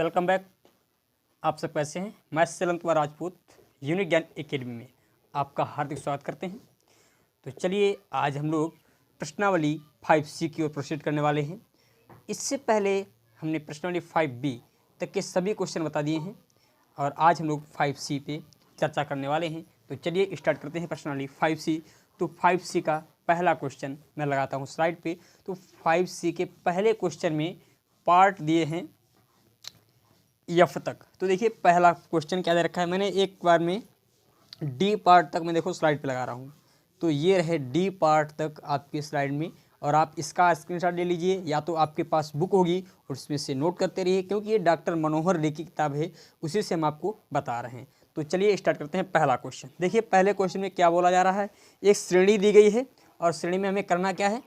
Welcome back. आप सब कैसे हैं? मैं शैलेंद्र कुमार राजपूत यूनिक ज्ञान एकेडमी में आपका हार्दिक स्वागत करते हैं। तो चलिए आज हम लोग प्रश्नावली 5C की ओर प्रोसीड करने वाले हैं। इससे पहले हमने प्रश्नावली 5B तक के सभी क्वेश्चन बता दिए हैं और आज हम लोग 5C पे चर्चा करने वाले हैं। तो चलिए स्टार्ट करते हैं प्रश्नावली 5C। तो 5C का पहला क्वेश्चन मैं लगाता हूँ स्लाइड पे। तो 5C के पहले क्वेश्चन में पार्ट दिए हैं F तक। तो देखिए पहला क्वेश्चन क्या दे रखा है, मैंने एक बार में D पार्ट तक मैं देखो स्लाइड पे लगा रहा हूँ। तो ये रहे D पार्ट तक आपकी स्लाइड में और आप इसका स्क्रीनशॉट ले लीजिए या तो आपके पास बुक होगी और उसमें से नोट करते रहिए, क्योंकि ये डॉक्टर मनोहर रे की किताब है, उसी से हम आपको बता रहे हैं। तो चलिए स्टार्ट करते हैं पहला क्वेश्चन। देखिए पहले क्वेश्चन में क्या बोला जा रहा है, एक श्रेणी दी गई है और श्रेणी में हमें करना क्या है,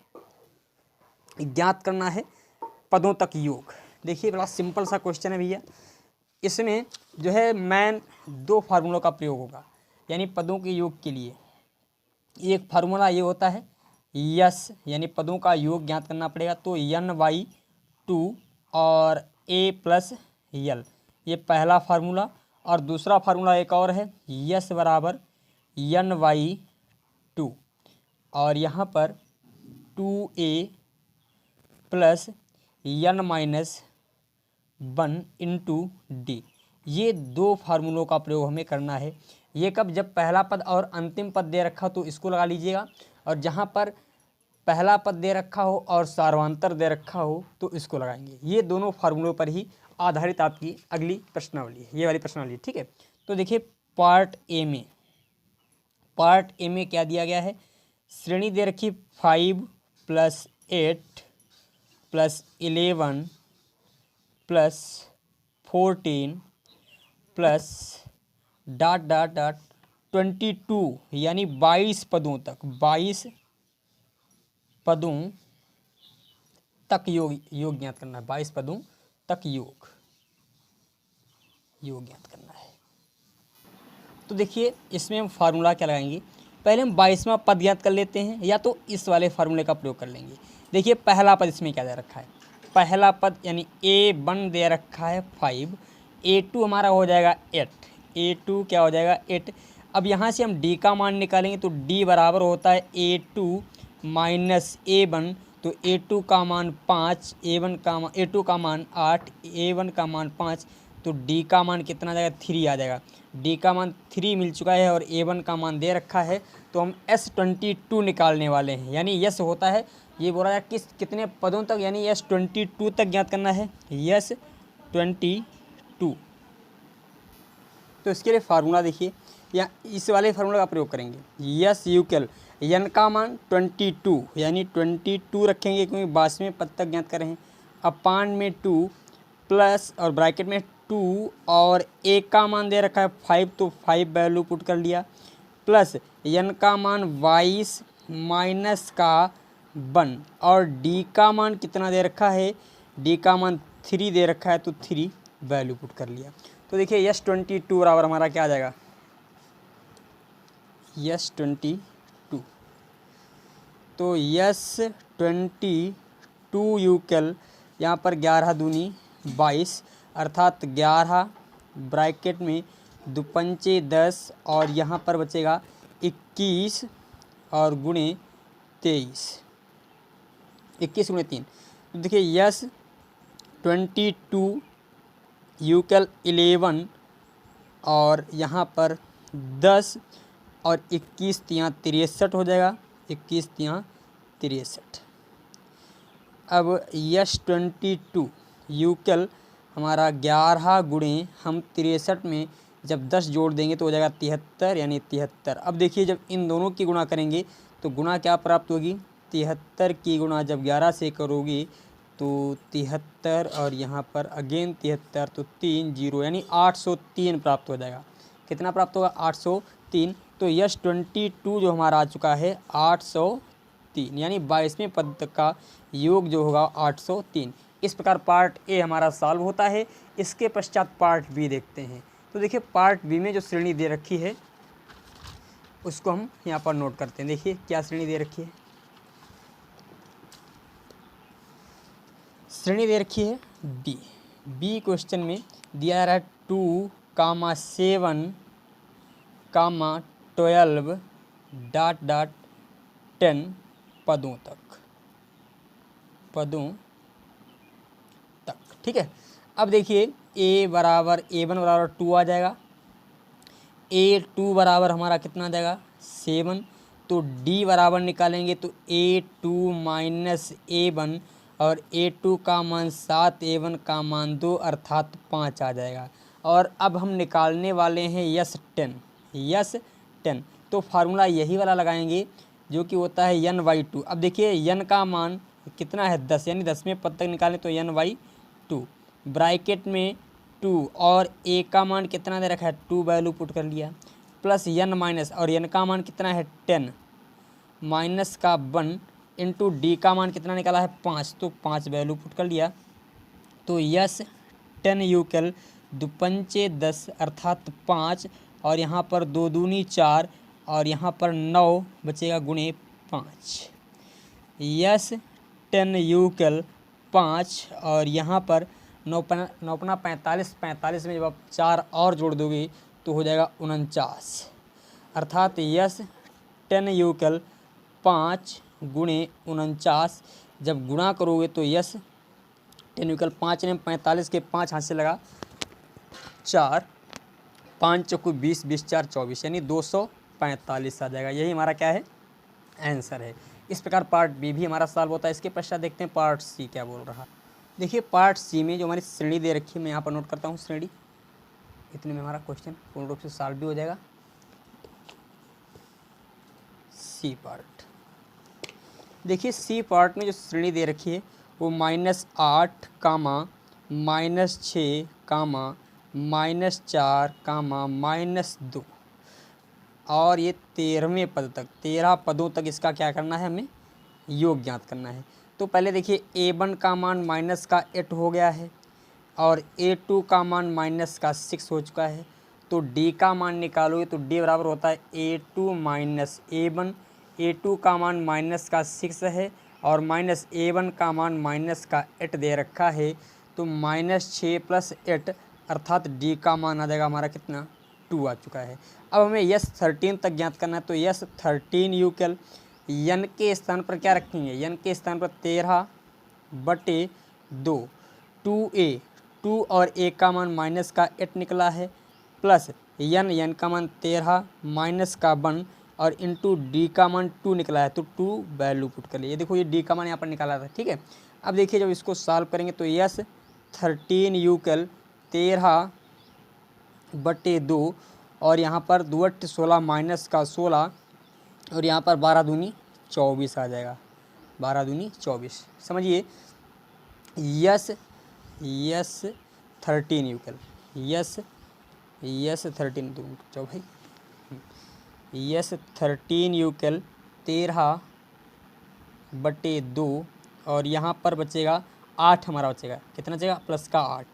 ज्ञात करना है पदों तक योग। देखिए बड़ा सिंपल सा क्वेश्चन है भैया। इसमें जो है मैन दो फार्मूलों का प्रयोग होगा, यानी पदों के योग के लिए। एक फार्मूला ये होता है यस, यानी पदों का योग ज्ञात करना पड़ेगा। तो n/2 और a+l, ये पहला फार्मूला। और दूसरा फार्मूला एक और है यस बराबर n/2 और यहाँ पर 2a + n-1 × d। ये दो फार्मूलों का प्रयोग हमें करना है। ये कब, जब पहला पद और अंतिम पद दे रखा तो इसको लगा लीजिएगा, और जहाँ पर पहला पद दे रखा हो और सार्वधातुक दे रखा हो तो इसको लगाएंगे। ये दोनों फार्मूलों पर ही आधारित आपकी अगली प्रश्नावली है, ये वाली प्रश्नावली, ठीक है। तो देखिए पार्ट ए में क्या दिया गया है, श्रेणी दे रखी 5 + 8 + 11 + 14 + ... 22, यानी 22 पदों तक, 22 पदों तक योग ज्ञात करना है। 22 पदों तक योग ज्ञात करना है। तो देखिए इसमें हम फार्मूला क्या लगाएंगे, पहले हम 22वां पद ज्ञात कर लेते हैं, या तो इस वाले फार्मूले का प्रयोग कर लेंगे। देखिए पहला पद इसमें क्या दे रखा है, पहला पद यानी a1 दे रखा है 5, a2 हमारा हो जाएगा 8, a2 क्या हो जाएगा 8। अब यहाँ से हम d का मान निकालेंगे तो d बराबर होता है a2 - a1। तो a2 का मान 5, a2 का मान 8, a1 का मान 5, तो d का मान कितना आ जाएगा, 3 आ जाएगा। d का मान 3 मिल चुका है और a1 का मान दे रखा है, तो हम S22 निकालने वाले हैं। यानी यस होता है, ये बोला जाए कितने पदों तक, यानी S22 तक ज्ञात करना है, S22। तो इसके लिए फार्मूला देखिए, या इस वाले फार्मूला का प्रयोग करेंगे, यस यूकल n का मान 22, यानी 22 रखेंगे क्योंकि 22वें पद तक ज्ञात कर रहे हैं, अपान में 2 प्लस और ब्रैकेट में 2 और a का मान दे रखा है 5, तो 5 वैल्यू पुट कर लिया, प्लस n का मान 22 माइनस का 1 और d का मान कितना दे रखा है, d का मान 3 दे रखा है, तो 3 वैल्यू पुट कर लिया। तो देखिए S22 बराबर हमारा क्या आ जाएगा, S22। तो S22 यूकल यहाँ पर 11 दूनी 22, अर्थात 11 ब्रैकेट में 2 पंचे 10 और यहाँ पर बचेगा 21 और गुणे 23, 21 गुणे 3। तो देखिए S22 यूकल 11 और यहाँ पर 10 और 21 तियाँ 63 हो जाएगा, 21 तियाँ 63। अब S22 यूकल हमारा 11 गुणे हम 63 में जब 10 जोड़ देंगे तो हो जाएगा 73, यानी 73। अब देखिए जब इन दोनों की गुणा करेंगे तो गुणा क्या प्राप्त होगी, 73 की गुणा जब 11 से करोगे तो 73 और यहाँ पर अगेन 73, तो 3 0, यानी 803 प्राप्त हो जाएगा। कितना प्राप्त होगा, 803। तो S22 जो हमारा आ चुका है 803, यानी 22वें पद का योग जो होगा 803। इस प्रकार पार्ट ए हमारा सॉल्व होता है। इसके पश्चात पार्ट बी देखते हैं। तो देखिए पार्ट बी में जो श्रेणी दे रखी है उसको हम यहाँ पर नोट करते हैं। देखिए क्या श्रेणी दे रखी है, श्रेणी दे रखी है डी। बी क्वेश्चन में दिया जा रहा है 2, 7, 12 10 पदों तक, ठीक है। अब देखिए A1 बराबर 2 आ जाएगा, A2 बराबर हमारा कितना आ जाएगा 7, तो D बराबर निकालेंगे तो A2 माइनस A1 और A2 का मान 7, A1 का मान 2 अर्थात 5 आ जाएगा। और अब हम निकालने वाले हैं यस 10, तो फार्मूला यही वाला लगाएंगे जो कि होता है n/2। अब देखिए n का मान कितना है 10, यानी 10वें पद तक निकालें तो n/2 ब्रैकेट में 2 और a का मान कितना दे रखा है 2 वैल्यू पुट कर लिया, प्लस n माइनस और n का मान कितना है 10 माइनस का 1 इंटू डी का मान कितना निकाला है 5, तो 5 वैल्यू पुट कर लिया। तो यस 10 यूकल 2×5 10 अर्थात 5 और यहाँ पर 2 दूनी 4 और यहाँ पर 9 बचेगा गुणे 5। यस 10 यूकल 5 और यहाँ पर 9×5 45 में जब आप 4 और जोड़ दोगे तो हो जाएगा 49, अर्थात यस 10 यूकल 5 गुणे 49। जब गुणा करोगे तो यस 10 यूकल 5 ने 45 के 5 हाथ से लगा 4, 5 चौको 20, 20 4 24, यानी 245 आ जाएगा। यही हमारा क्या है आंसर है। इस प्रकार पार्ट बी भी हमारा सॉल्व होता है। इसके पश्चात देखते हैं पार्ट सी क्या बोल रहा है। देखिए पार्ट सी में जो हमारी श्रेणी दे रखी है, मैं यहाँ पर नोट करता हूँ श्रेणी, इतने में हमारा क्वेश्चन पूर्ण रूप से सॉल्व भी हो जाएगा। सी पार्ट, देखिए सी पार्ट में जो श्रेणी दे रखी है वो -8, -6, -4, -2 और ये 13वें पद तक 13 पदों तक इसका क्या करना है, हमें योग ज्ञात करना है। तो पहले देखिए A1 का मान -8 हो गया है और A2 का मान -6 हो चुका है। तो D का मान निकालोगे तो D बराबर होता है A2 माइनस A1। A2 का मान -6 है और A1 का मान -8 दे रखा है, तो -6 + 8 अर्थात D का मान आ जाएगा हमारा कितना 2 आ चुका है। अब हमें यस 13 तक ज्ञात करना है, तो यस 13 यूकल n के स्थान पर क्या रखेंगे, n के स्थान पर 13/2 2a 2 और a का मान -8 निकला है, प्लस n का मान 13 माइनस का 1 और इंटू डी का मान 2 निकला है, तो 2 वैल्यू पुट कर लिए। देखो ये डी का मान यहाँ पर निकाला था, ठीक है। अब देखिए जब इसको सॉल्व करेंगे तो यस 13 यूकल 13/2 और यहाँ पर 2 8 16 माइनस का 16 और यहाँ पर 12 दूनी 24 आ जाएगा, 12 दूनी 24। समझिए यस 13 यूकल यस 13 दूनी चौ भाई यस 13 यूकल 13/2 और यहाँ पर बचेगा 8, हमारा बचेगा कितना बचेगा प्लस का 8।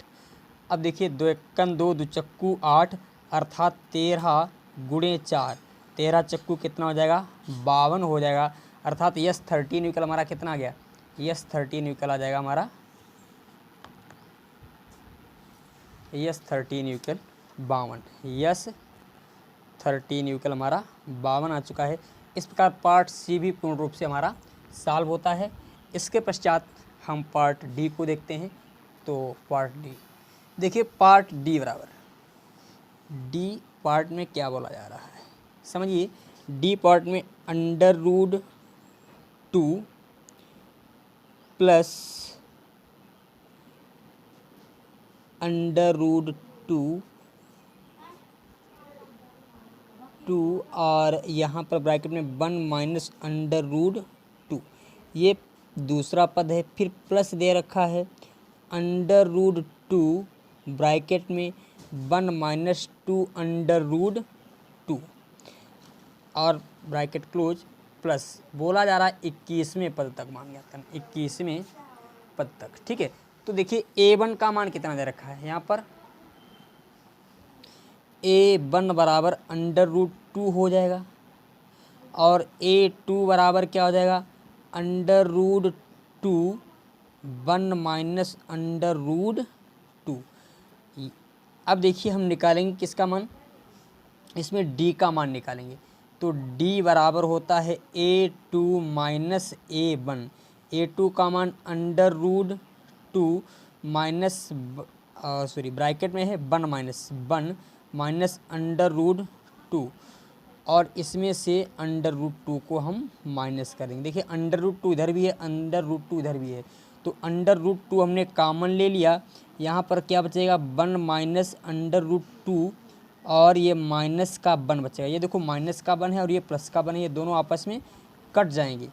अब देखिए 2 1 2 2 चक्कू 8 अर्थात 13 गुणे 4, 13 चक्कू कितना हो जाएगा 52 हो जाएगा, अर्थात यस 13 यूकल हमारा कितना आ गया, यस 13 यूकल आ जाएगा हमारा यस 13 यूकल 52, यस 13 यूकल हमारा 52 आ चुका है। इस प्रकार पार्ट सी भी पूर्ण रूप से हमारा सॉल्व होता है। इसके पश्चात हम पार्ट डी को देखते हैं। तो पार्ट डी देखिए, पार्ट डी बराबर डी पार्ट में क्या बोला जा रहा है, समझिए। डी पार्ट में √2 प्लस √2 और यहाँ पर ब्रैकेट में 1 माइनस √2, ये दूसरा पद है। फिर प्लस दे रखा है √2 ब्रैकेट में 1 माइनस 2 √2 और ब्रैकेट क्लोज, प्लस बोला जा रहा है 21वें पद तक मान ज्ञात करना, 21वें पद तक, ठीक है। तो देखिए A1 का मान कितना दे रखा है, यहाँ पर A1 बराबर √2 हो जाएगा और A2 बराबर क्या हो जाएगा √2 1 माइनस √2 अब देखिए हम निकालेंगे किसका मान, इसमें d का मान निकालेंगे। तो d बराबर होता है a2 माइनस a1। a2 का मान अंडर रूट 2 माइनस ब्रैकेट में है 1 माइनस अंडर रूट 2, और इसमें से अंडर रूट 2 को हम माइनस करेंगे। देखिए अंडर रूट 2 इधर भी है, अंडर रूट 2 इधर भी है, तो अंडर रूट 2 हमने कॉमन ले लिया। यहाँ पर क्या बचेगा 1 माइनस अंडर रूट 2, और ये माइनस का 1 बचेगा। ये देखो माइनस का 1 है और ये प्लस का 1 है, ये दोनों आपस में कट जाएंगे।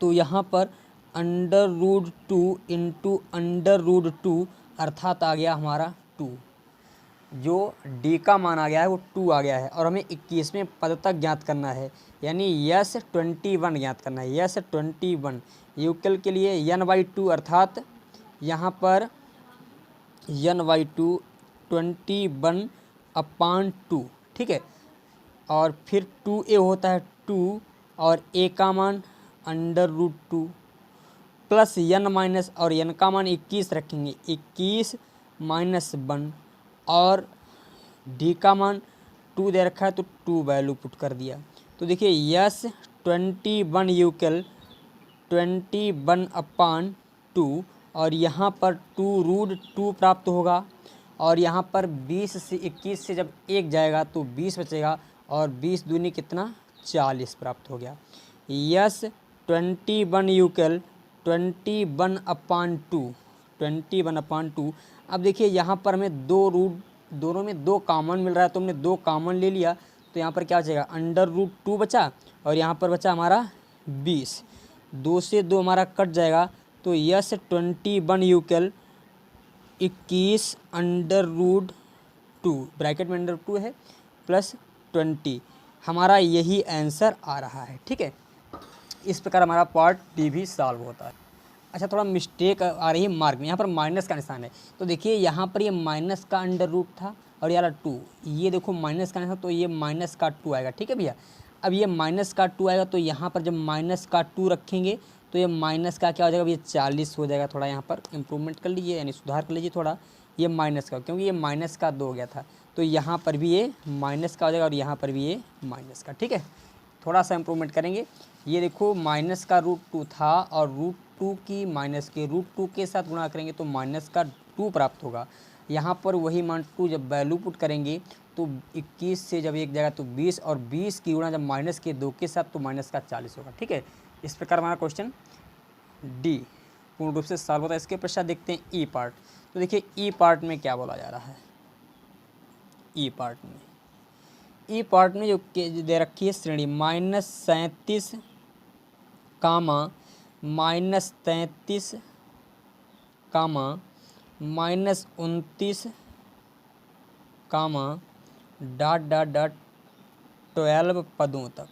तो यहाँ पर under root 2 into under root 2 अर्थात आ गया हमारा 2। जो d का मान आ गया है वो 2 आ गया है, और हमें 21वें पद तक ज्ञात करना है, यानी यस 21 ज्ञात करना है। यस 21 यूक्ल के लिए n/2 अर्थात यहाँ पर n/2 21/2, ठीक है। और फिर 2a होता है 2, और a का मान under root 2 plus n minus, और n का मान 21 रखेंगे, 21 माइनस 1, और d का मान 2 दे रखा है तो 2 वैल्यू पुट कर दिया। तो देखिए यस 21 यूक्ल 21/2, और यहाँ पर 2 रूट 2 प्राप्त होगा, और यहाँ पर 20 से 21 से जब 1 जाएगा तो 20 बचेगा, और 20 दूनी कितना 40 प्राप्त हो गया। यस 21 यूक्ल 21/2। अब देखिए यहाँ पर हमें 2 रूट, दोनों में 2 कॉमन मिल रहा है, तो हमने 2 कॉमन ले लिया। तो यहाँ पर क्या बचेगा अंडर रूट 2 बचा, और यहाँ पर बचा हमारा 20। 2 से 2 हमारा कट जाएगा। तो यस 21 यूक्ल 21 अंडर रूट 2, ब्रैकेट में अंडर 2 है, प्लस 20, हमारा यही आंसर आ रहा है, ठीक है। इस प्रकार हमारा पार्ट डी भी सॉल्व होता है। अच्छा, थोड़ा मिस्टेक आ रही है मार्क में, यहाँ पर माइनस का निशान है। तो देखिए यहाँ पर ये माइनस का अंडर रूट था, और यार 2, ये देखो माइनस का निशान, तो ये माइनस का 2 आएगा, ठीक है भैया। अब ये माइनस का 2 आएगा, तो यहाँ पर जब माइनस का 2 रखेंगे तो ये माइनस का क्या हो जाएगा, ये 40 हो जाएगा। थोड़ा यहाँ पर इम्प्रूवमेंट कर लीजिए, यानी सुधार कर लीजिए थोड़ा, ये माइनस का, क्योंकि ये माइनस का 2 हो गया था, तो यहाँ पर भी ये माइनस का हो जाएगा, और यहाँ पर भी ये माइनस का, ठीक है। थोड़ा सा इम्प्रूवमेंट करेंगे। ये देखो माइनस का रूट 2 था, और रूट 2 की माइनस के रूट 2 के साथ गुणा करेंगे तो माइनस का 2 प्राप्त होगा। यहाँ पर वही मान 2 जब वैल्यू पुट करेंगे तो 21 से जब 1 जाएगा तो 20, और 20 की गुणा जब माइनस के 2 के साथ तो माइनस का 40 होगा, ठीक है। इस प्रकार हमारा क्वेश्चन डी पूर्ण रूप से सॉल्व होता है। इसके पश्चात देखते हैं ई पार्ट। तो देखिए ई पार्ट में क्या बोला जा रहा है। ई पार्ट में जो दे रखी है श्रेणी -37 कामा -33 कामा -29 कामा ... 12 पदों तक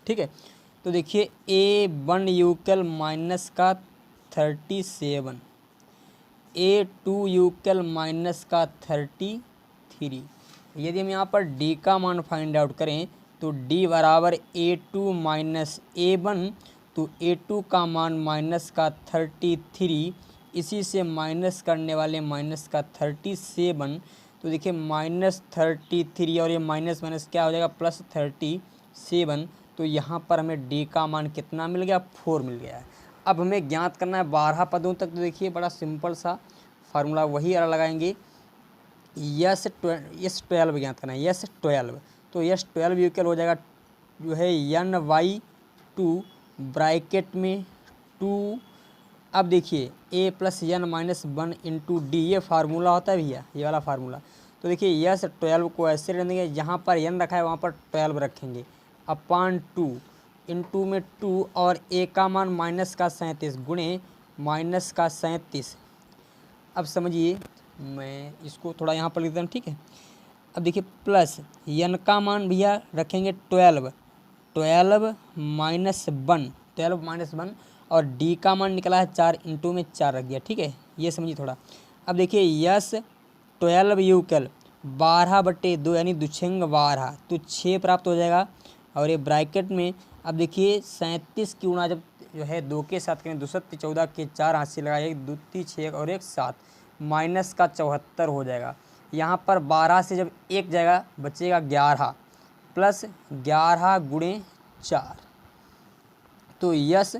ठीक है। तो देखिए A1 यूक्ल माइनस का 37, A2 यूक्ल माइनस का 33। यदि हम यहाँ पर D का मान फाइंड आउट करें तो D बराबर A2 माइनस A1, तो A2 का मान माइनस का 33, इसी से माइनस करने वाले माइनस का 37। तो देखिए -33 और ये माइनस माइनस क्या हो जाएगा +37। तो यहाँ पर हमें D का मान कितना मिल गया 4 मिल गया है। अब हमें ज्ञात करना है 12 पदों तक। तो देखिए बड़ा सिंपल सा फार्मूला वही लगाएंगे, यस 12 ज्ञात करना है, यस 12। तो यस 12 यूक्ल हो जाएगा जो है n/2 ब्रैकेट में 2। अब देखिए a + n-1 इंटू डी, ये फार्मूला होता है भैया, ये वाला फार्मूला। तो देखिए यस 12 को ऐसे रख देंगे, जहाँ पर n रखा है वहाँ पर 12 रखेंगे, अपॉन 2 इंटू में 2, और a का मान माइनस का 37 गुणे माइनस का 37। अब समझिए, मैं इसको थोड़ा यहाँ पर लिख देता हूँ, ठीक है। अब देखिए प्लस n का मान भैया रखेंगे 12 माइनस 1, और d का मान निकला है 4, इंटू में 4 रख दिया, ठीक है। ये समझिए थोड़ा। अब देखिए यस 12 यूक्ल 12/2 यानी 2×6 12, तो 6 प्राप्त हो जाएगा, और ये ब्रैकेट में अब देखिए 37 की गुणा जब जो है 2 के साथ करें, 2 सत्ती 14 के 4 हाथ से लगाए, 1 2 3 6 और 1 7, माइनस का 74 हो जाएगा। यहाँ पर 12 से जब एक जाएगा बचेगा 11 प्लस 11 गुणे 4, तो यस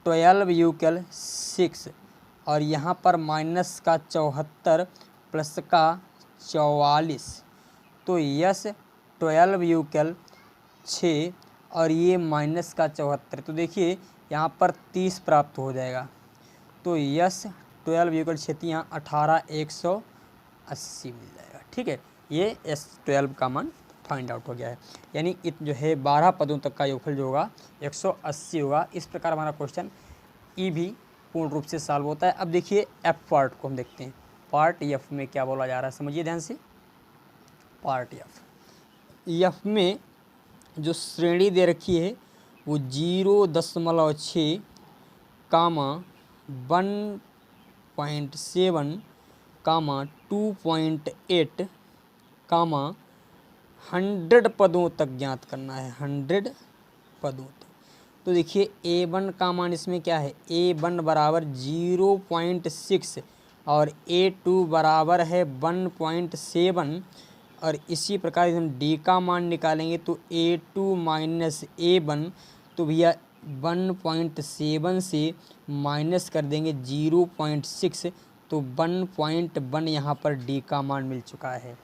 12 यूकल 6 और यहाँ पर माइनस का 74 प्लस का 44, तो यस 12 यूकल 6 और ये माइनस का 74, तो देखिए यहाँ पर 30 प्राप्त हो जाएगा। तो यस 12 यूकल 6 यहाँ 18 180 मिल जाएगा। ठीक है, ये S12 का मान फाइंड आउट हो गया है। यानी जो है 12 पदों तक का योगफल जो होगा 180 होगा। इस प्रकार हमारा क्वेश्चन ई भी पूर्ण रूप से सॉल्व होता है। अब देखिए एफ पार्ट को हम देखते हैं। पार्ट एफ में क्या बोला जा रहा है, समझिए ध्यान से। पार्ट एफ में जो श्रेणी दे रखी है वो 0.6 कामा 1.7 कामा 2.8 कामा 100 पदों तक ज्ञात करना है, 100 पदों तक। तो देखिए A1 का मान इसमें क्या है, A1 बराबर 0.6 और A2 बराबर है 1.7 और इसी प्रकार हम D का मान निकालेंगे तो A2 माइनस A1, तो भैया 1.7 से माइनस कर देंगे 0.6, तो 1.1 यहाँ पर D का मान मिल चुका है।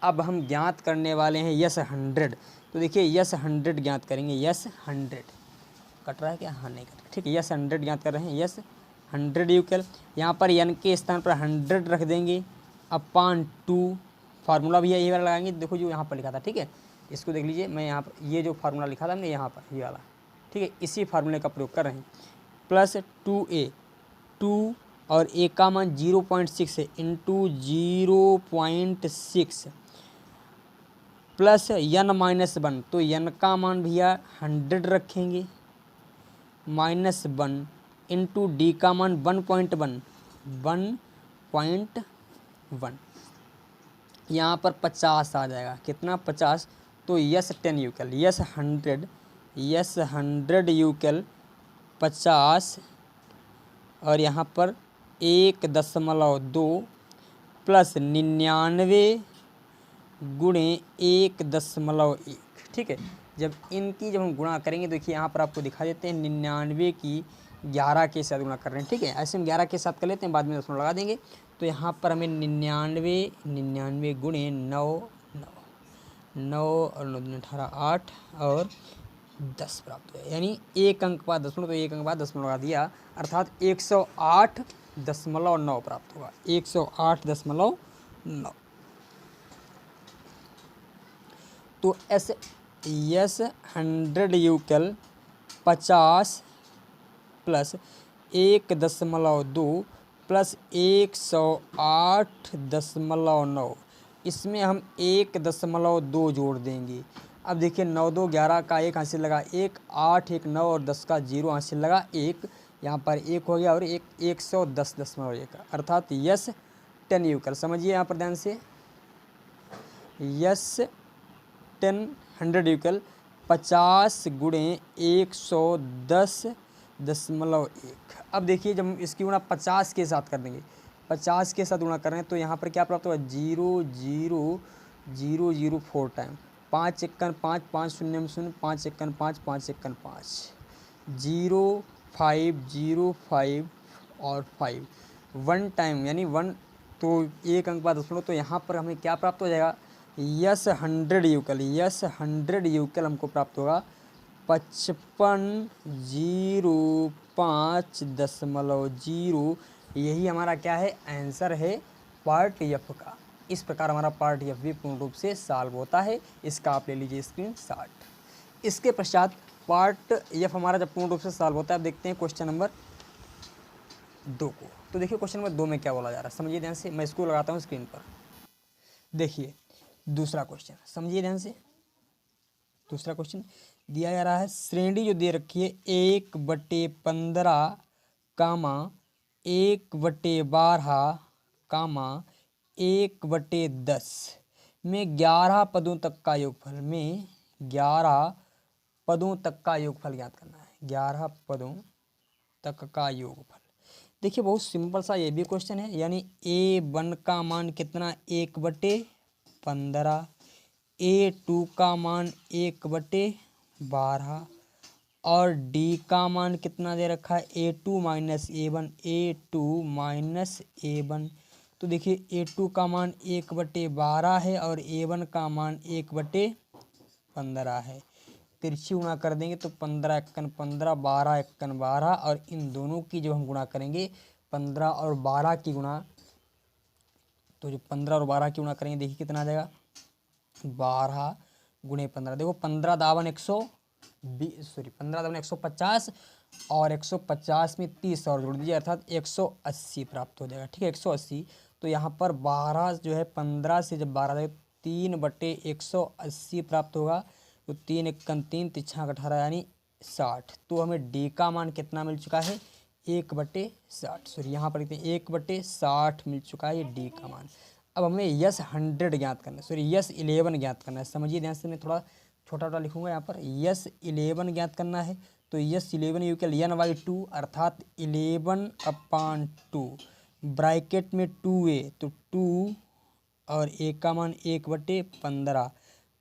अब हम ज्ञात करने वाले हैं यस 100। तो देखिए यस 100 ज्ञात करेंगे, यस 100 कट रहा है क्या, हाँ नहीं कट रहा, ठीक है। यस 100 ज्ञात कर रहे हैं, यस 100 यूकल, यहाँ पर n के स्थान पर 100 रख देंगे अपान 2, फार्मूला भी यही वाला लगाएंगे, देखो जो यहाँ पर लिखा था, ठीक है। इसको देख लीजिए, मैं यहाँ पर ये जो फार्मूला लिखा था हमने यहाँ पर ये वाला, ठीक है, इसी फार्मूले का प्रयोग कर रहे हैं। प्लस 2a, 2 और a का मान 0.6 है इंटू 0.6 प्लस n माइनस 1, तो n का मान भैया 100 रखेंगे माइनस 1 इंटू डी का मान 1.1, यहाँ पर 50 आ जाएगा, कितना 50, तो यस 10 यूकल, यस 100 यूकल 50 और यहाँ पर 1.2 प्लस 99 गुणे 1.1, ठीक है। जब इनकी जब हम गुणा करेंगे, देखिए यहाँ पर आपको दिखा देते हैं 99 की 11 के साथ गुणा कर रहे हैं, ठीक है। ऐसे हम 11 के साथ कर लेते हैं, बाद में दशमलव लगा देंगे, तो यहाँ पर हमें 99 गुणे 9 और 9 18 8 और 10 प्राप्त हुआ, यानी एक अंक बाद दशमलव, तो एक अंक बाद दशमलव लगा दिया, अर्थात 108.9 प्राप्त होगा, 108.9। तो यस 100 यूकल 50 प्लस 1.2 प्लस 108.9, इसमें हम 1.2 जोड़ देंगे। अब देखिए 9 2 11 का 1 हासिल लगा 1, 8 1 9 और 10 का 0 हासिल लगा 1, यहाँ पर 1 हो गया और 110.1, अर्थात यस 10 यूकल। समझिए यहाँ पर ध्यान से, यस 100 यूकल 50 गुणे 110.1। अब देखिए जब हम इसकी गुणा 50 के साथ कर देंगे, 50 के साथ गुणा कर रहे हैं, तो यहाँ पर क्या प्राप्त होगा 0 0 0 0 4 टाइम, 5 1 5 5 0 0 5 1 5 5 1 5 0 5 0 5 और 5 1 टाइम, यानी 1, तो एक अंक बाद दशमलव, तो यहाँ पर हमें क्या प्राप्त हो जाएगा, यस 100 यूकल, यस 100 यूकल हमको प्राप्त होगा 5505.0। यही हमारा क्या है, आंसर है पार्ट एफ का। इस प्रकार हमारा पार्ट एफ भी पूर्ण रूप से सॉल्व होता है। इसका आप ले लीजिए स्क्रीनशॉट। इसके पश्चात पार्ट एफ हमारा जब पूर्ण रूप से सॉल्व होता है, अब देखते हैं क्वेश्चन नंबर 2 को। तो देखिए क्वेश्चन नंबर 2 में क्या बोला जा रहा है, समझिए ध्यान से, मैं इसको लगाता हूँ स्क्रीन पर। देखिए दूसरा क्वेश्चन, समझिए ध्यान से। दूसरा क्वेश्चन दिया जा रहा है, श्रेणी जो दे रखी है 1/15 कामा 1/12 कामा 1/10 में 11 पदों तक का योगफल, में 11 पदों तक का योगफल ज्ञात करना है। 11 पदों तक का योगफल। देखिए बहुत सिंपल सा ये भी क्वेश्चन है, यानी A1 का मान कितना 1/15, A2 का मान 1/12 और D का मान कितना दे रखा है A2 माइनस A1। तो देखिए A2 का मान 1/12 है और A1 का मान 1/15 है। तिरछी गुणा कर देंगे तो 15 × 15, 12 × 12 और इन दोनों की जब हम गुणा करेंगे 15 और 12 की गुणा, तो जो 15 और 12 की गुणा करेंगे देखिए कितना आ जाएगा 12 × 15। देखो 15 दावन 150 और 150 में 30 और जोड़ दीजिए अर्थात 180 प्राप्त हो जाएगा। ठीक है 180। तो यहाँ पर 12 जो है 15 से जब 12 जाएगा 3/180 प्राप्त होगा। तो 3 × 3 = 18 यानी 60। तो हमें डी का मान कितना मिल चुका है 1/60। सॉरी यहाँ पर लिखते हैं 1/60 मिल चुका है ये डी का मान। अब हमें यस 100 ज्ञात करना है, सॉरी यस 11 ज्ञात करना है। समझिए ध्यान से, मैं थोड़ा छोटा छोटा लिखूंगा यहाँ पर। यस 11 ज्ञात करना है तो यस 11 = n/2 अर्थात 11/2 ब्रैकेट में 2a तो 2 और a का मान 1/15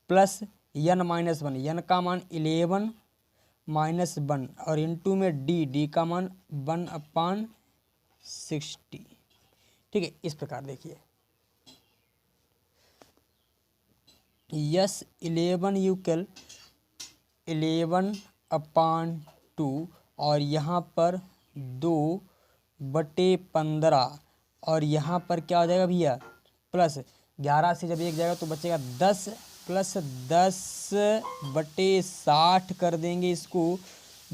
प्लस n-1 n का मान 11 माइनस 1 और इंटू में d का मान 1/60। ठीक है इस प्रकार देखिए यस 11 = 11/2 और यहाँ पर 2/15 और यहाँ पर क्या हो जाएगा भैया प्लस 11 से जब 1 जाएगा तो बचेगा 10 प्लस 10/60 कर देंगे इसको,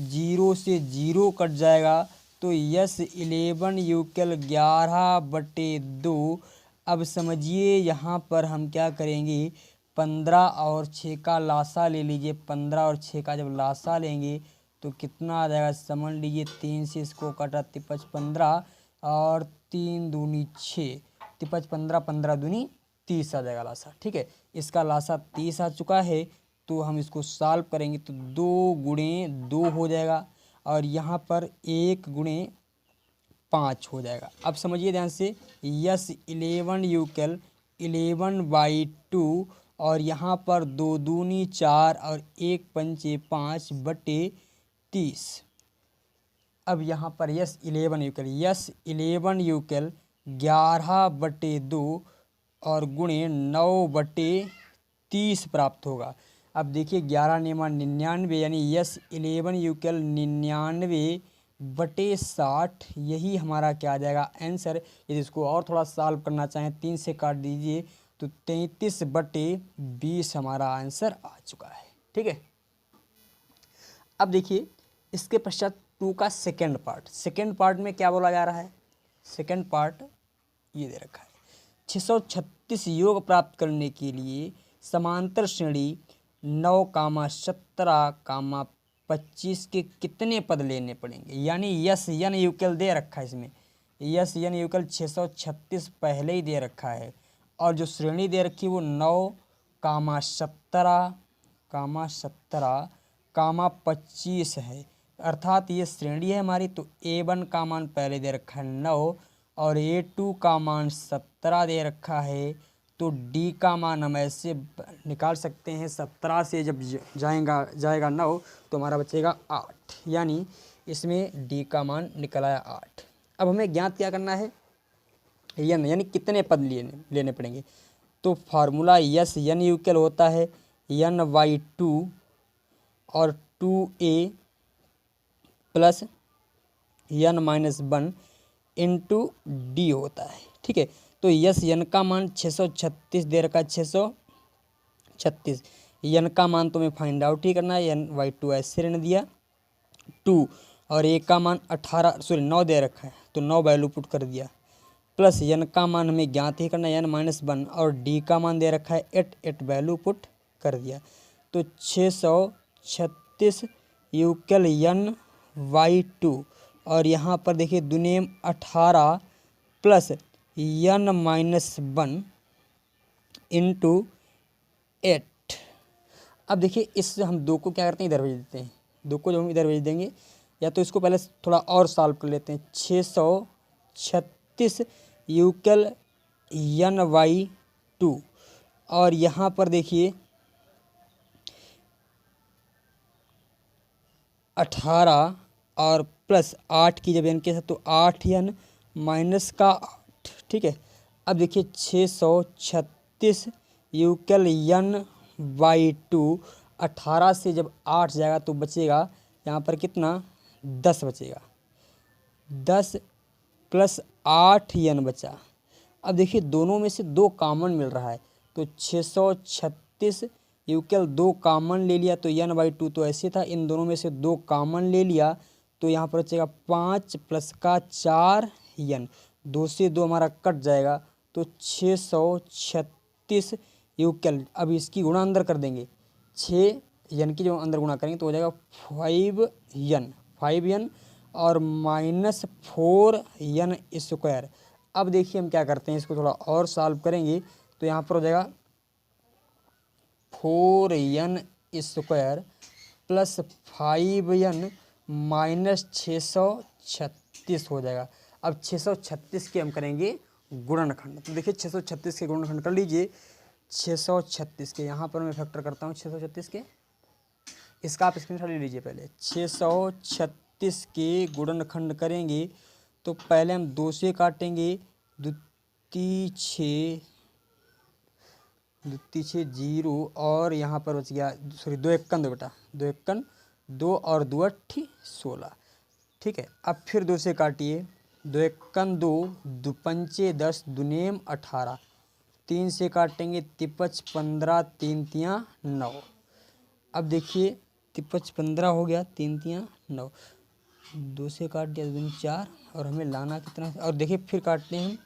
0 से 0 कट जाएगा तो यस 11 = 11/2। अब समझिए यहाँ पर हम क्या करेंगे 15 और 6 का लासा ले लीजिए। 15 और 6 का जब लासा लेंगे तो कितना आ जाएगा समझ लीजिए। 3 से इसको काटा 15 और 3 दूनी 6, 15 15 दूनी 30 आ जाएगा लासा। ठीक है इसका लासा 30 आ चुका है। तो हम इसको सॉल्व करेंगे तो 2 × 2 हो जाएगा और यहाँ पर 1 × 5 हो जाएगा। अब समझिए ध्यान से यस 11 = 11/2 और यहाँ पर 2 दूनी 4 और 1 पंचे 5/30। अब यहाँ पर यस 11 = 11/2 और गुणे 9/30 प्राप्त होगा। अब देखिए 11 9 99 यानी यस 11 = 99/60। यही हमारा क्या आ जाएगा आंसर। यदि इसको और थोड़ा सॉल्व करना चाहें 3 से काट दीजिए तो 33/20 हमारा आंसर आ चुका है। ठीक है अब देखिए इसके पश्चात 2 का सेकेंड पार्ट। सेकेंड पार्ट में क्या बोला जा रहा है, सेकेंड पार्ट ये दे रखा है 636 योग प्राप्त करने के लिए समांतर श्रेणी 9, 17, 25 के कितने पद लेने पड़ेंगे। यानी यस n यूक्ल दे रखा है इसमें, यस n यूक्ल 636 पहले ही दे रखा है और जो श्रेणी दे रखी है वो 9, 17, 25 है। अर्थात ये श्रेणी है हमारी। तो A1 का मान पहले दे रखा है 9 और A2 का मान 17 दे रखा है। तो D का मान हम ऐसे निकाल सकते हैं 17 से जब जाएगा 9 तो हमारा बचेगा 8, यानी इसमें D का मान निकल आया 8। अब हमें ज्ञात क्या करना है n यानी कितने पद लेने पड़ेंगे। तो फार्मूला यस n = होता है n/2 और 2a plus n-1 into D होता है। ठीक है तो यस n का मान 636 दे रखा है 636। n का मान तुम्हें फाइंड आउट ही करना है, n/2 ऐसे रहने दिया 2 और a का मान 9 दे रखा है तो 9 वैल्यू पुट कर दिया प्लस n का मान हमें ज्ञात ही करना है n-1 और d का मान दे रखा है 8 वैल्यू पुट कर दिया। तो 636 = n/2 और यहाँ पर देखिए दुनियम 18 प्लस n-1 इंटू 8। अब देखिए इससे हम 2 को क्या करते हैं, इधर भेज देते हैं। 2 को जब हम इधर भेज देंगे, या तो इसको पहले थोड़ा और सॉल्व कर लेते हैं। 636 यूकल n/2 और यहाँ पर देखिए 18 और प्लस 8 की जब n के साथ तो 8n माइनस का 8, ठीक है। अब देखिए 636 यूकल n/2, 18 से जब 8 जाएगा तो बचेगा यहाँ पर कितना, 10 बचेगा। 10 प्लस 8n बचा। अब देखिए दोनों में से 2 कॉमन मिल रहा है, तो 636 यूकल 2 कॉमन ले लिया तो n/2 तो ऐसे था, इन दोनों में से 2 कॉमन ले लिया तो यहाँ पर बचेगा 5 प्लस का 4n, 2 से 2 हमारा कट जाएगा तो 636 यूकल। अब इसकी गुणा अंदर कर देंगे, 6n की जो अंदर गुणा करेंगे तो हो जाएगा 5n और माइनस 4n स्क्वायर। अब देखिए हम क्या करते हैं, इसको थोड़ा और सॉल्व करेंगे तो यहाँ पर हो जाएगा 4n square plus 5n minus 636 हो जाएगा। अब 636 के हम करेंगे गुणनखंड, तो देखिए 636 के गुणनखंड कर लीजिए। 636 के यहाँ पर मैं फैक्टर करता हूँ 636 के, इसका आप स्क्रीनशॉट ले लीजिए। पहले 636 के गुणनखंड करेंगे तो पहले हम 2 से काटेंगे, दुत्ती 6 0 और यहाँ पर बच गया, सॉरी 2 एकन 2 बेटा, 2 एकन 2 और 2 8 16, ठीक है। अब फिर 2 से काटिए, 2 एकन 2, 2 पंचे 10, दुनेम 18, 3 से काटेंगे 53 15, 3 तियाँ 9। अब देखिए 53 15 हो गया, 3 तियाँ 9, 2 से काट दिया 2 4 और हमें लाना कितना, और देखिए फिर काटते हैं हम,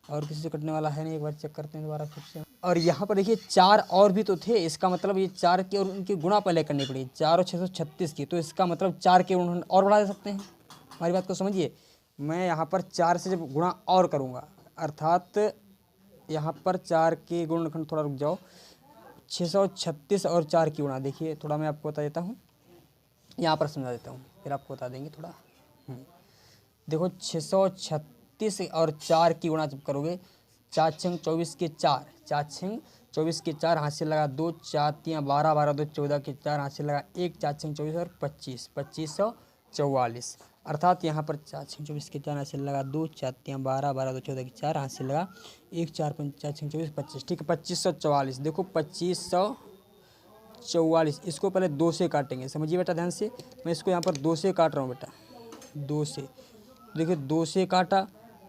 और किसी से कटने वाला है नहीं, एक बार चेक करते हैं दोबारा फिर से। और यहाँ पर देखिए 4 और भी तो थे, इसका मतलब ये 4 की और उनकी गुणा पहले करनी पड़ी, 4 और 636 की, तो इसका मतलब 4 के गुणनखंड और बढ़ा दे सकते हैं। हमारी बात को समझिए, मैं यहाँ पर 4 से जब गुणा और करूँगा, अर्थात यहाँ पर 4 के गुणनखंड, थोड़ा रुक जाओ, 636 और 4 की गुणा, देखिए थोड़ा मैं आपको बता देता हूँ, यहाँ पर समझा देता हूँ फिर आपको बता देंगे थोड़ा। देखो 636 और 4 की गुणा जब करोगे, 4 छंग 24 के 4, 4 छंग 24 के 4, हाथ से लगा 2, 4 तियाँ 12, 12 2 14 के 4, हाथ से लगा 1, 4 छंग 24 और 25, 2544, अर्थात यहाँ पर 4 छंग 24 के 4, हाथ से लगा 2, 4 तियाँ 12, 12 2 14 के 4, हाथ से लगा 1, 4 5 4 छंग 24 25, ठीक है। 2544, देखो 2544, इसको पहले 2 से काटेंगे, समझिए बेटा ध्यान से, मैं इसको यहाँ पर 2 से काट रहा हूँ बेटा, 2 से, देखिए 2 से काटा,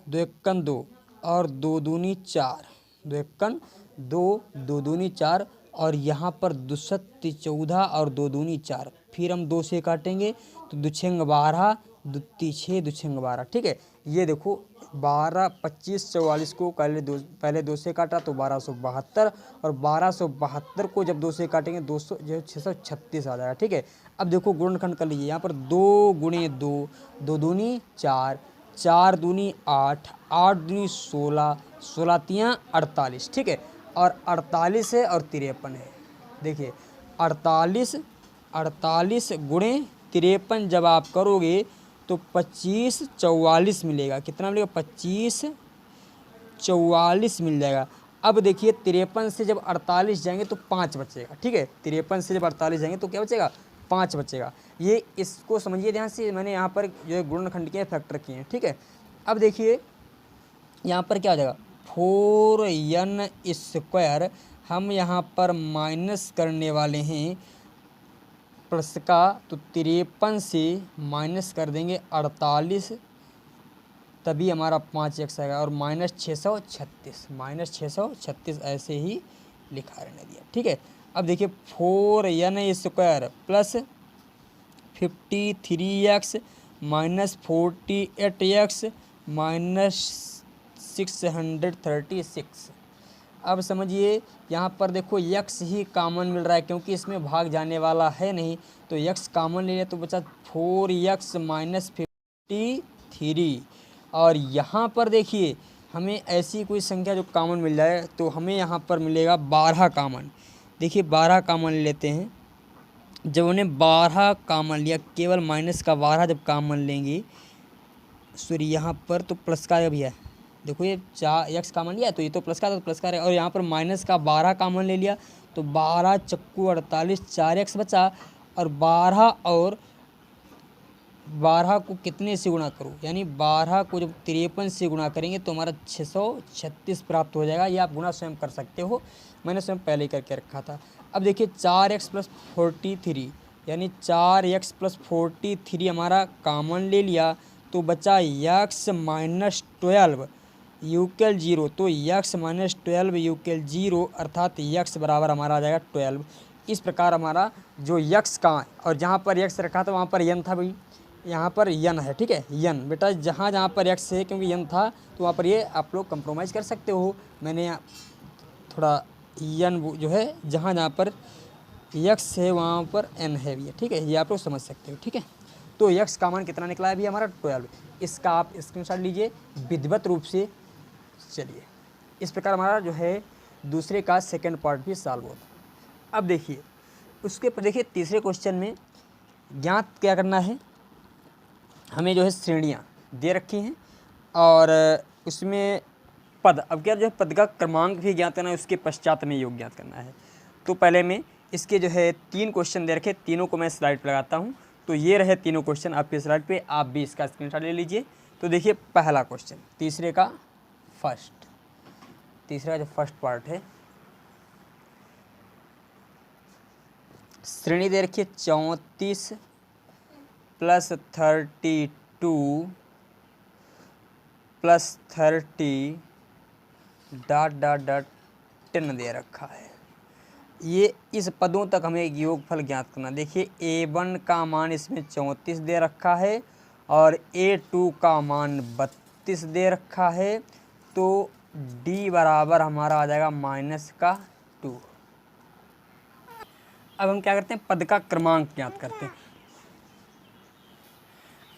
2 एकन 2 और 2 दूनी 4, 2 एकन 2, 2 दूनी 4 और यहाँ पर 2 सत्ती 14 और 2 दूनी 4, फिर हम 2 से काटेंगे तो 2 छंग 12, 2 ती 6, 2 छंग 12, ठीक है। ये देखो 12 25 44 को पहले 2 से काटा तो 1272 और 1272 को जब 2 से काटेंगे 200 जो 636 आ जाएगा, ठीक है। अब देखो गुणनखंड कर लीजिए, यहाँ पर 2 गुणे 2, 2 दूनी 4, 4 दूनी 8, 8 दूनी 16, 16 तियाँ 48, ठीक है। और 48 है और 53 है, देखिए 48 गुणे 53 जब आप करोगे तो 2544 मिलेगा, कितना मिलेगा, 2544 मिल जाएगा। अब देखिए 53 से जब 48 जाएंगे तो 5 बचेगा, ठीक है। 53 से जब 48 जाएंगे तो क्या बचेगा, 5 बचेगा। ये इसको समझिए ध्यान से, मैंने यहाँ पर जो है गुणनखंड के फैक्टर किए हैं, ठीक है। अब देखिए यहाँ पर क्या हो जाएगा, 4n स्क्वायर, हम यहाँ पर माइनस करने वाले हैं प्लस का, तो 53 से माइनस कर देंगे 48, तभी हमारा 5x आएगा, और माइनस 636 ऐसे ही लिखा रहने दिया, ठीक है। अब देखिए 4n square plus 53x minus 48x minus 636। अब समझिए यहाँ पर देखो x ही कॉमन मिल रहा है, क्योंकि इसमें भाग जाने वाला है नहीं, तो x कॉमन ले लिया तो बचा 4x माइनस 53। और यहाँ पर देखिए हमें ऐसी कोई संख्या जो कॉमन मिल जाए, तो हमें यहाँ पर मिलेगा 12 कॉमन, देखिए 12 कॉमन ले लेते हैं। जब उन्हें 12 कॉमन लिया, केवल माइनस का 12 जब कॉमन लेंगे, सॉरी यहाँ पर तो प्लस का भी है, देखो ये 4 एक्स कॉमन लिया तो ये तो प्लस का, तो प्लस का रहेगा। और यहाँ पर माइनस का 12 कॉमन ले लिया तो 12 चक्कू 48, 4x बचा। और 12 और 12 को कितने से गुणा करो, यानी 12 को जब 53 से गुणा करेंगे तो हमारा 636 प्राप्त हो जाएगा। ये आप गुणा स्वयं कर सकते हो, मैंने स्वयं पहले ही करके रखा था। अब देखिए 4x + 43, यानी 4x + 43 हमारा कॉमन ले लिया तो बचा x - 12 यूकेल 0। तो x - 12 यूकेल 0 अर्थात x बराबर हमारा आ जाएगा 12। इस प्रकार हमारा जो x का, और जहाँ पर x रखा था वहाँ पर n था भाई, यहाँ पर n है, ठीक है, n बेटा जहाँ जहाँ पर x है, क्योंकि n था तो वहाँ पर ये आप लोग कंप्रोमाइज़ कर सकते हो। मैंने थोड़ा n जो है जहाँ जहाँ पर x है वहाँ पर n है भी है, ठीक है, ये आप लोग समझ सकते हो, ठीक है। तो x का मान कितना निकला है अभी हमारा 12। इसका आप स्क्रीनशॉट लीजिए विधिवत रूप से। चलिए इस प्रकार हमारा जो है दूसरे का सेकंड पार्ट भी सॉल्व होता। अब देखिए उसके पर देखिए तीसरे क्वेश्चन में ज्ञात क्या करना है, हमें जो है श्रेणियाँ दे रखी हैं और उसमें पद, अब क्या जो है पद का क्रमांक भी ज्ञात करना है, उसके पश्चात में योग ज्ञात करना है। तो पहले में इसके जो है 3 क्वेश्चन दे रखे, तीनों को मैं स्लाइड पर लगाता हूँ। तो ये रहे तीनों क्वेश्चन आपके स्लाइड पे, आप भी इसका स्क्रीनशॉट ले लीजिए। तो देखिए पहला क्वेश्चन, तीसरे का जो फर्स्ट पार्ट है, श्रेणी दे रखिए 34 + 32 + 30 ... 10 दे रखा है। ये इस पदों तक हमें योगफल ज्ञात करना। देखिए a1 का मान इसमें 34 दे रखा है और a2 का मान 32 दे रखा है। तो d बराबर हमारा आ जाएगा -2। अब हम क्या करते हैं, पद का क्रमांक ज्ञात करते हैं।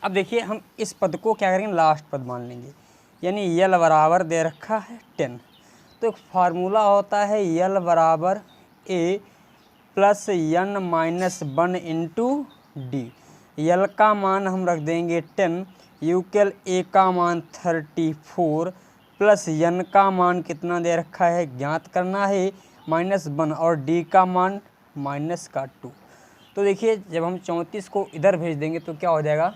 अब देखिए हम इस पद को क्या करेंगे, लास्ट पद मान लेंगे, यानी l बराबर दे रखा है 10। तो एक फार्मूला होता है l बराबर a + n - 1 × d। l का मान हम रख देंगे 10, यूकेल a का मान 34 प्लस n का मान कितना दे रखा है ज्ञात करना है -1 और d का मान -2। तो देखिए जब हम 34 को इधर भेज देंगे तो क्या हो जाएगा,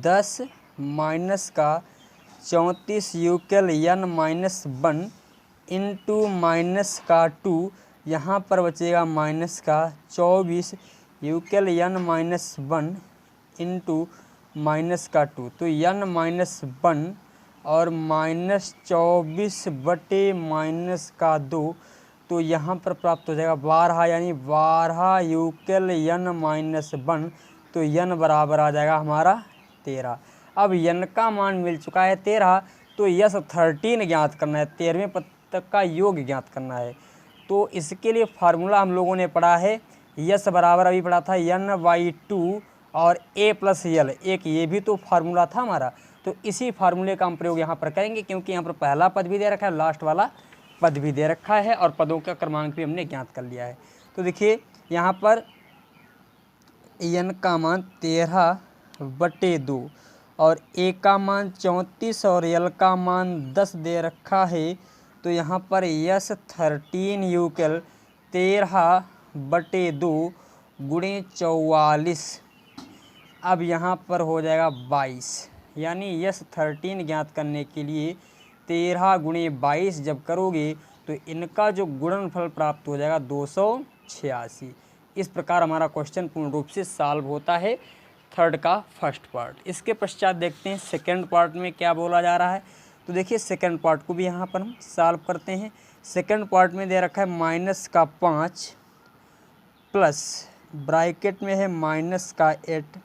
10 माइनस का 34 यूकेल n -1 × -2, यहाँ पर बचेगा माइनस का 24 यूकेल n -1 × -2। तो n -1 और -24 बटे -2, तो यहाँ पर प्राप्त हो जाएगा 12, यानी 12 यूकेल n -1। तो n बराबर आ जाएगा हमारा 13। अब n का मान मिल चुका है 13, तो यस 13 ज्ञात करना है, 13वें पद तक का योग ज्ञात करना है। तो इसके लिए फार्मूला हम लोगों ने पढ़ा है, यस बराबर अभी पढ़ा था n/2 और a + l, एक ये भी तो फार्मूला था हमारा। तो इसी फार्मूले का हम प्रयोग यहाँ पर करेंगे, क्योंकि यहाँ पर पहला पद भी दे रखा है, लास्ट वाला पद भी दे रखा है और पदों का क्रमांक भी हमने ज्ञात कर लिया है। तो देखिए यहाँ पर n का मान 13/2 और a का मान 34 और l का मान 10 दे रखा है। तो यहाँ पर यस 13 यूकेल 13/2 × 44, अब यहाँ पर हो जाएगा 22, यानी यस 13 ज्ञात करने के लिए 13 × 22 जब करोगे तो इनका जो गुणनफल प्राप्त हो जाएगा 286। इस प्रकार हमारा क्वेश्चन पूर्ण रूप से सॉल्व होता है, थर्ड का फर्स्ट पार्ट। इसके पश्चात देखते हैं सेकंड पार्ट में क्या बोला जा रहा है। तो देखिए सेकंड पार्ट को भी यहाँ पर हम सॉल्व करते हैं। सेकंड पार्ट में दे रखा है -5 प्लस ब्रैकेट में है -8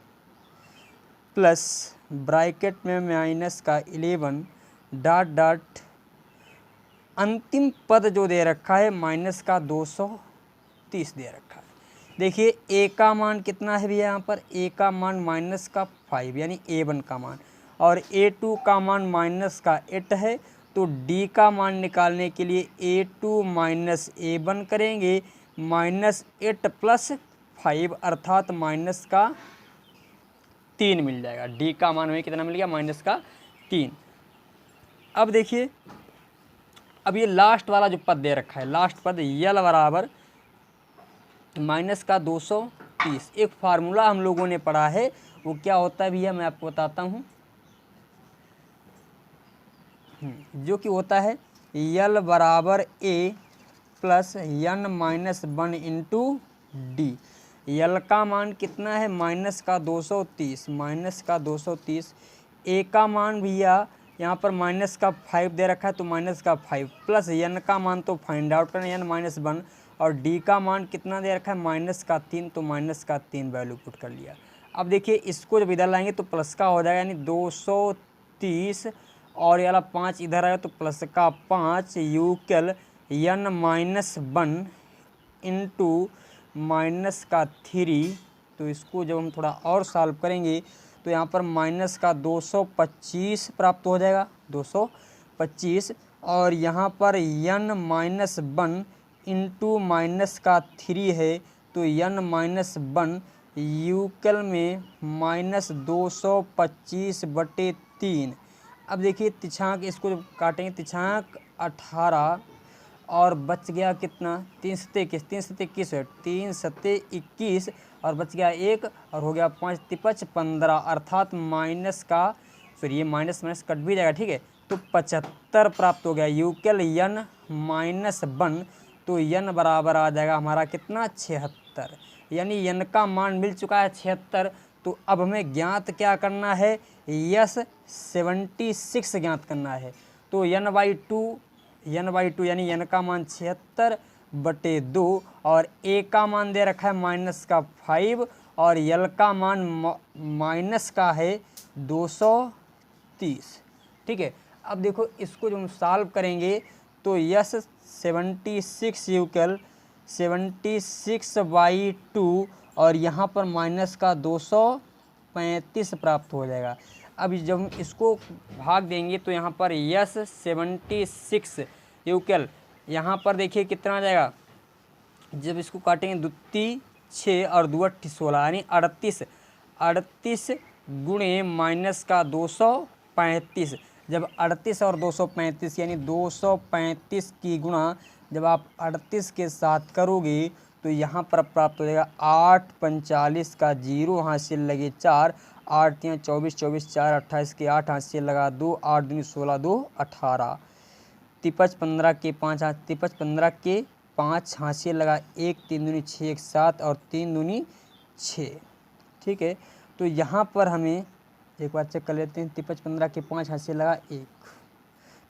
प्लस ब्रैकेट में -11 ... अंतिम पद जो दे रखा है -230 दे रखा है। देखिए a का मान कितना है भैया, यहाँ पर a का मान -5 यानी a1 का मान, और a2 का मान -8 है। तो डी का मान निकालने के लिए A2 माइनस A1 करेंगे, -8 + 5 अर्थात -3 मिल जाएगा। डी का मान हमें कितना मिल गया? -3। अब देखिए, अब ये लास्ट वाला जो पद दे रखा है, लास्ट पद यल बराबर -230। एक फार्मूला हम लोगों ने पढ़ा है, वो क्या होता है भैया मैं आपको बताता हूँ, जो कि होता है यल बराबर A + n-1 इंटू डी। यल का मान कितना है? -230। ए का मान भैया यहाँ पर -5 दे रखा है, तो -5 प्लस n का मान तो फाइंड आउट करना, n-1, और डी का मान कितना दे रखा है? -3, तो -3 वैल्यू पुट कर लिया। अब देखिए, इसको जब इधर लाएंगे तो प्लस का हो जाएगा, यानी 230, और ये वाला 5 इधर आएगा तो प्लस का 5 यूकल n-1 इंटू -3। तो इसको जब हम थोड़ा और सॉल्व करेंगे तो यहाँ पर -225 प्राप्त हो जाएगा, 225, और यहाँ पर n-1 इंटू -3 है, तो n-1 यूकल में -225/3। अब देखिए तिछांक, इसको जब काटेंगे तिछांक 18, और बच गया कितना? 3 सत्ते 21, 3 सत्ते 21 है, 3 सत्ते 21, और बच गया 1, और हो गया 5 तिपच 15, अर्थात फिर ये माइनस कट भी जाएगा, ठीक है, तो 75 प्राप्त हो गया यूकल n-1। तो n बराबर आ जाएगा हमारा कितना? 76। यानी n का मान मिल चुका है 76। तो अब हमें ज्ञात क्या करना है? यस 76 ज्ञात करना है। तो n/2 यानी n का मान 76/2, और a का मान दे रखा है -5, और यल का मान माइनस का है 230, ठीक है। अब देखो, इसको जो हम सॉल्व करेंगे तो यस 76 यूकल 76/2, और यहाँ पर -235 प्राप्त हो जाएगा। अब जब हम इसको भाग देंगे तो यहाँ पर यस 76 यूकल, यहाँ पर देखिए कितना आ जाएगा, जब इसको काटेंगे 2 6 और 2 16, यानी 38 गुणे -235। जब 38 और 235 यानी 235 की गुणा जब आप 38 के साथ करोगे तो यहाँ पर प्राप्त हो जाएगा 8 45 का 0 हासिल लगे 4, 8 3 24 24 4 28 के 8 हासिल लगा 2, 8 दूनी 16 2 18, तिपच 15 के 5 तिपच 15 के 5 हासिल लगा 1, 3 दूनी 6 1 7, और 3 दूनी 6, ठीक है। तो यहाँ पर हमें एक बार चेक कर लेते हैं, तिपच 15 के 5 हासिल लगा 1,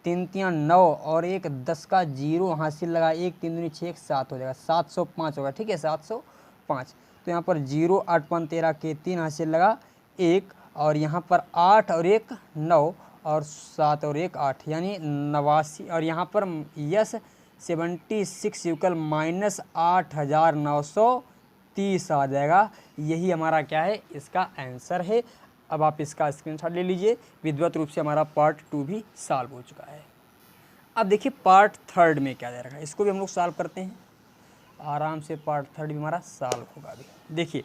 3 3 9, और 1 10 का 0 हासिल लगा 1, 3 दूनी 6 1 7 हो जाएगा, 705 होगा, ठीक है, 705। तो यहाँ पर 0 8 5 13 के 3 हासिल लगा 1, और यहाँ पर 8 और 1 9, और 7 और 1 8, यानी 89, और यहाँ पर यस 76 यूकल -8930 आ जाएगा। यही हमारा क्या है? इसका आंसर है। अब आप इसका स्क्रीनशॉट ले लीजिए। विधिवत रूप से हमारा पार्ट 2 भी सॉल्व हो चुका है। अब देखिए पार्ट 3 में क्या दे रखा है, इसको भी हम लोग सॉल्व करते हैं आराम से। पार्ट 3 भी हमारा सॉल्व होगा अभी। देखिए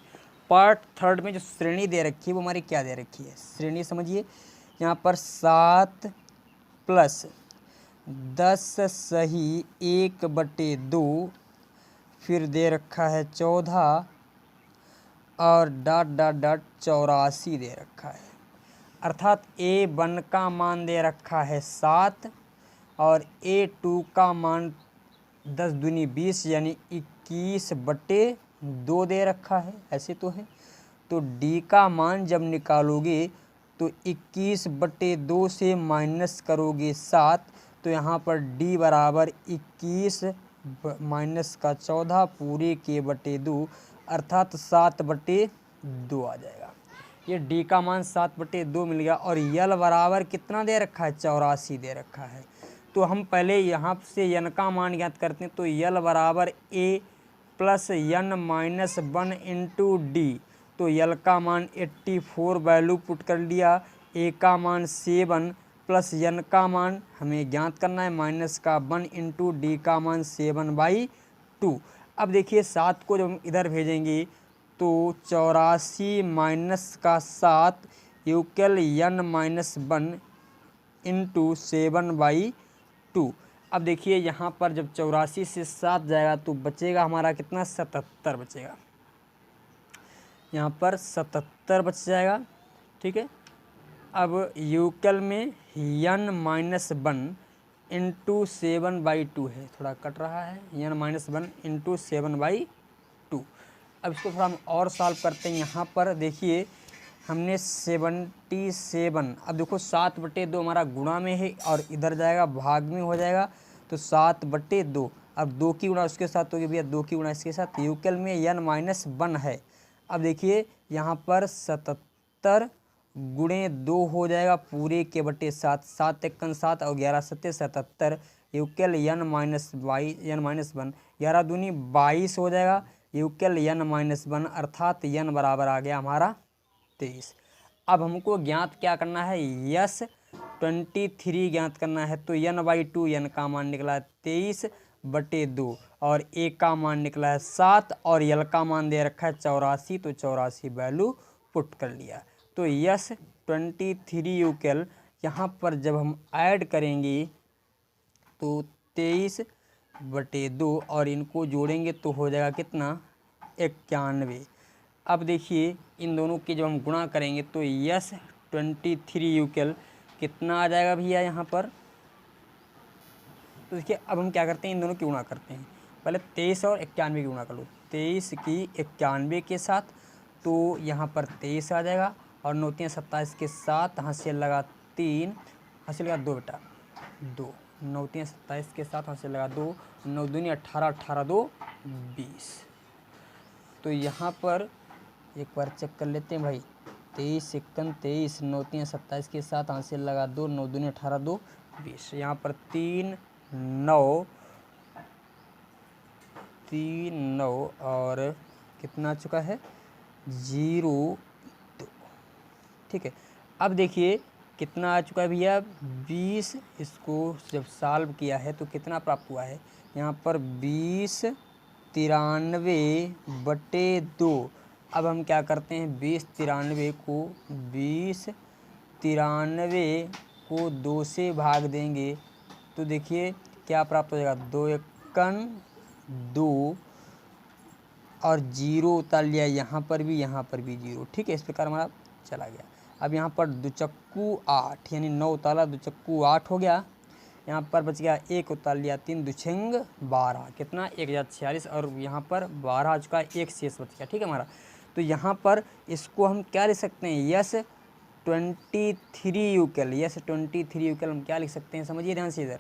पार्ट 3 में जो श्रेणी दे रखी है वो हमारी क्या दे रखी है, श्रेणी समझिए। यहाँ पर 7 + 10 सही 1/2, फिर दे रखा है 14, और ... 84 दे रखा है। अर्थात A1 का मान दे रखा है 7, और A2 का मान 10 दूनी 20 यानी 21/2 दे रखा है, ऐसे तो है। तो D का मान जब निकालोगे तो 21/2 से माइनस करोगे 7, तो यहाँ पर D बराबर 21 माइनस का 14 पूरे के बटे 2, अर्थात 7/2 आ जाएगा। ये D का मान 7/2 मिल गया। और यल बराबर कितना दे रखा है? 84 दे रखा है। तो हम पहले यहाँ से n का मान ज्ञात करते हैं। तो यल बराबर A + n-1 इंटू डी। तो यल का मान 84 वैल्यू पुट कर लिया, A का मान 7 प्लस n का मान हमें ज्ञात करना है, माइनस का 1 इंटू डी का मान 7/2। अब देखिए 7 को जब हम इधर भेजेंगे तो 84 माइनस का 7 यूकल n माइनस 1 इंटू 7/2। अब देखिए यहाँ पर जब 84 से 7 जाएगा तो बचेगा हमारा कितना, 77 बचेगा। यहाँ पर 77 बच जाएगा, ठीक है। अब यूकल में n माइनस 1 इंटू 7/2 है, थोड़ा कट रहा है, n माइनस 1 इंटू 7/2। अब इसको थोड़ा हम और सॉल्व करते हैं। यहाँ पर देखिए हमने 77, अब देखो 7/2 हमारा गुणा में है और इधर जाएगा भाग में हो जाएगा, तो 7/2। अब 2 की गुणा उसके साथ होगी भैया, 2 की गुणा इसके साथ, यूकल में n माइनस 1 है। अब देखिए यहाँ पर 77 गुणे 2 हो जाएगा पूरे के बटे 7, 7 एकन 7 और 11 सत्ते 77, यूकल n माइनस 1, 11 दूनी 22 हो जाएगा, यूकल n माइनस 1 अर्थात n बराबर आ गया हमारा 23। अब हमको ज्ञात क्या करना है, यस 23 ज्ञात करना है। तो n/2 n का मान निकला है 23/2 और a का मान निकला है 7 और l का मान दे रखा है 84, तो 84 वैल्यू पुट कर लिया। तो यस 23 यूकल यहाँ पर जब हम ऐड करेंगे तो 23/2 और इनको जोड़ेंगे तो हो जाएगा कितना, 91। अब देखिए इन दोनों के जब हम गुणा करेंगे तो यस 23 यूकल कितना आ जाएगा भैया यहाँ पर। तो देखिए अब हम क्या करते हैं, इन दोनों की गुणा करते हैं। पहले 23 और 91 की गुणा कर लो, 23 की 91 के साथ, तो यहाँ पर 23 आ जाएगा और 9 3 27 के साथ हासिल लगा 3, हासिल लगा 2 बेटा 2, 9 3 27 के साथ हासिल लगा 2, 9 दूनी 18, 18 2 20। तो यहाँ पर एक बार चेक कर लेते हैं भाई, 23 एकन 23, 9 3 27 के साथ हासिल लगा 2, 9 दूनी 18 2 20। यहाँ पर 3 9 और कितना आ चुका है 0 2, ठीक है। अब देखिए कितना आ चुका है भैया 20। इसको जब सॉल्व किया है तो कितना प्राप्त हुआ है, यहाँ पर 20 93/2। अब हम क्या करते हैं, 20 93 को 2 से भाग देंगे तो देखिए क्या प्राप्त हो जाएगा, 2 एकन 2 और 0 उतार लिया, यहाँ पर भी 0, ठीक है। इस प्रकार हमारा चला गया। अब यहाँ पर 2 चक्कू 8 यानी 9 उतारा 2 चक्कू 8 हो गया। यहाँ पर बच गया 1 उतार लिया, 3 2 6 12, कितना 1046 और यहाँ पर 12 आ चुका है, 1 शेष बच गया, ठीक है हमारा। तो यहाँ पर इसको हम क्या लिख सकते हैं, यस 23 यूकल, यस 23 यूकल हम क्या लिख सकते हैं, समझिए ध्यान से इधर।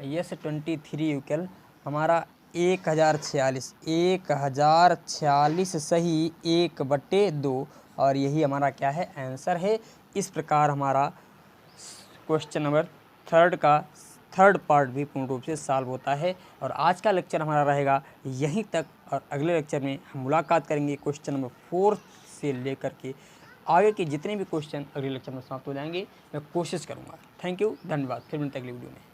यस 23 यूकल हमारा 1046 सही 1/2 और यही हमारा क्या है, आंसर है। इस प्रकार हमारा क्वेश्चन नंबर 3 का थर्ड पार्ट भी पूर्ण रूप से सॉल्व होता है। और आज का लेक्चर हमारा रहेगा यहीं तक और अगले लेक्चर में हम मुलाकात करेंगे क्वेश्चन नंबर 4 से लेकर के आगे के जितने भी क्वेश्चन अगले लेक्चर में समाप्त हो जाएंगे। मैं कोशिश करूँगा। थैंक यू, धन्यवाद। फिर मिलते हैं अगली वीडियो में।